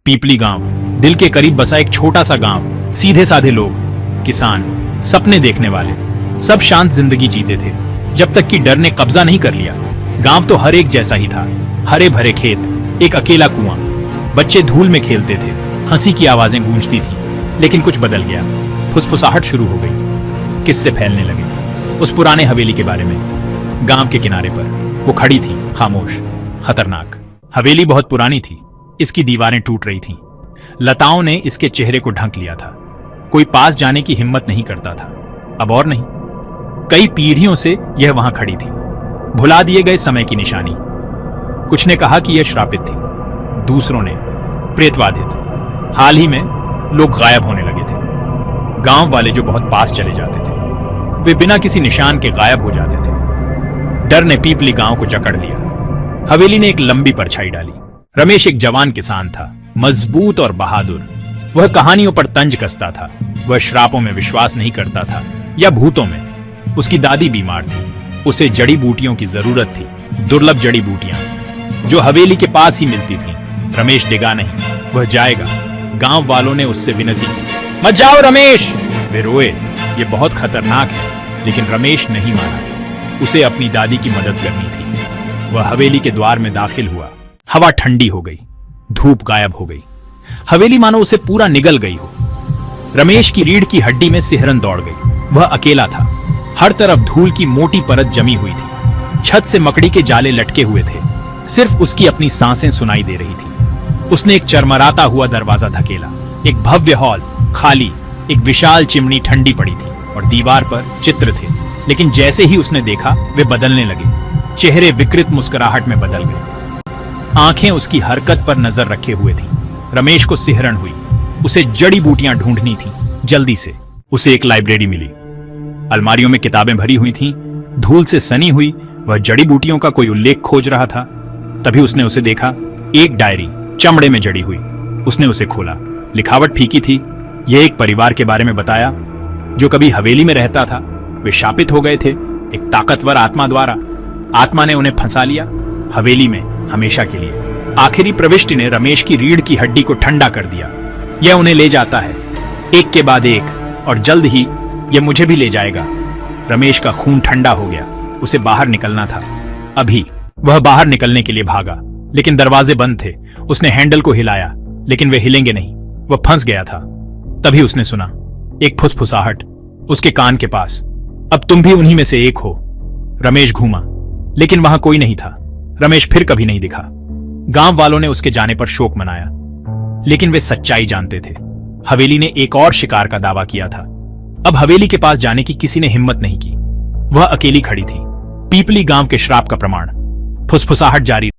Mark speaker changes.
Speaker 1: पीपली गांव दिल के करीब बसा एक छोटा सा गांव। सीधे साधे लोग, किसान, सपने देखने वाले, सब शांत जिंदगी जीते थे जब तक कि डर ने कब्जा नहीं कर लिया। गांव तो हर एक जैसा ही था, हरे भरे खेत, एक अकेला कुआं, बच्चे धूल में खेलते थे, हंसी की आवाजें गूंजती थीं। लेकिन कुछ बदल गया। फुसफुसाहट शुरू हो गई, किस्से फैलने लगे उस पुराने हवेली के बारे में। गांव के किनारे पर वो खड़ी थी, खामोश, खतरनाक। हवेली बहुत पुरानी थी, इसकी दीवारें टूट रही थीं। लताओं ने इसके चेहरे को ढक लिया था। कोई पास जाने की हिम्मत नहीं करता था, अब और नहीं। कई पीढ़ियों से यह वहां खड़ी थी, भुला दिए गए समय की निशानी। कुछ ने कहा कि यह श्रापित थी, दूसरों ने प्रेतवाधित। हाल ही में लोग गायब होने लगे थे। गांव वाले जो बहुत पास चले जाते थे, वे बिना किसी निशान के गायब हो जाते थे। डर ने पीपली गांव को जकड़ लिया। हवेली ने एक लंबी परछाई डाली। रमेश एक जवान किसान था, मजबूत और बहादुर। वह कहानियों पर तंज कसता था। वह श्रापों में विश्वास नहीं करता था या भूतों में। उसकी दादी बीमार थी, उसे जड़ी बूटियों की जरूरत थी, दुर्लभ जड़ी बूटियां जो हवेली के पास ही मिलती थीं। रमेश डिगा नहीं, वह जाएगा। गांव वालों ने उससे विनती की, मत जाओ रमेश। वे रोए, ये बहुत खतरनाक है। लेकिन रमेश नहीं माना। उसे अपनी दादी की मदद करनी थी। वह हवेली के द्वार में दाखिल हुआ। हवा ठंडी हो गई, धूप गायब हो गई। हवेली मानो उसे पूरा निगल गई हो। रमेश की रीढ़ की हड्डी में सिहरन दौड़ गई। वह अकेला था, हर तरफ धूल की मोटी परत जमी हुई थी। छत से मकड़ी के जाले लटके हुए थे, सिर्फ उसकी अपनी सांसें सुनाई दे रही थी। उसने एक चरमराता हुआ दरवाजा धकेला। एक भव्य हॉल, खाली, एक विशाल चिमनी ठंडी पड़ी थी और दीवार पर चित्र थे। लेकिन जैसे ही उसने देखा, वे बदलने लगे। चेहरे विकृत मुस्कुराहट में बदल गए। आंखें उसकी हरकत पर नजर रखे हुए थीं। रमेश को सिहरन हुई। उसे जड़ी बूटियां ढूंढनी थी, जल्दी से। उसे एक लाइब्रेरी मिली। अलमारियों में किताबें भरी हुई थीं, धूल से सनी हुई। वह जड़ी बूटियों का कोई उल्लेख खोज रहा था। तभी उसने उसे देखा, एक डायरी, चमड़े में जड़ी हुई। उसने उसे खोला। लिखावट फीकी थी। यह एक परिवार के बारे में बताया जो कभी हवेली में रहता था। वे शापित हो गए थे एक ताकतवर आत्मा द्वारा। आत्मा ने उन्हें फंसा लिया हवेली में हमेशा के लिए। आखिरी प्रविष्टि ने रमेश की रीढ़ की हड्डी को ठंडा कर दिया। यह उन्हें ले जाता है, एक के बाद एक, और जल्द ही यह मुझे भी ले जाएगा। रमेश का खून ठंडा हो गया। उसे बाहर निकलना था, अभी। वह बाहर निकलने के लिए भागा, लेकिन दरवाजे बंद थे। उसने हैंडल को हिलाया, लेकिन वे हिलेंगे नहीं। वह फंस गया था। तभी उसने सुना एक फुसफुसाहट उसके कान के पास, अब तुम भी उन्हीं में से एक हो। रमेश घूमा, लेकिन वहां कोई नहीं था। रमेश फिर कभी नहीं दिखा। गांव वालों ने उसके जाने पर शोक मनाया, लेकिन वे सच्चाई जानते थे। हवेली ने एक और शिकार का दावा किया था। अब हवेली के पास जाने की किसी ने हिम्मत नहीं की। वह अकेली खड़ी थी, पीपली गांव के श्राप का प्रमाण। फुसफुसाहट जारी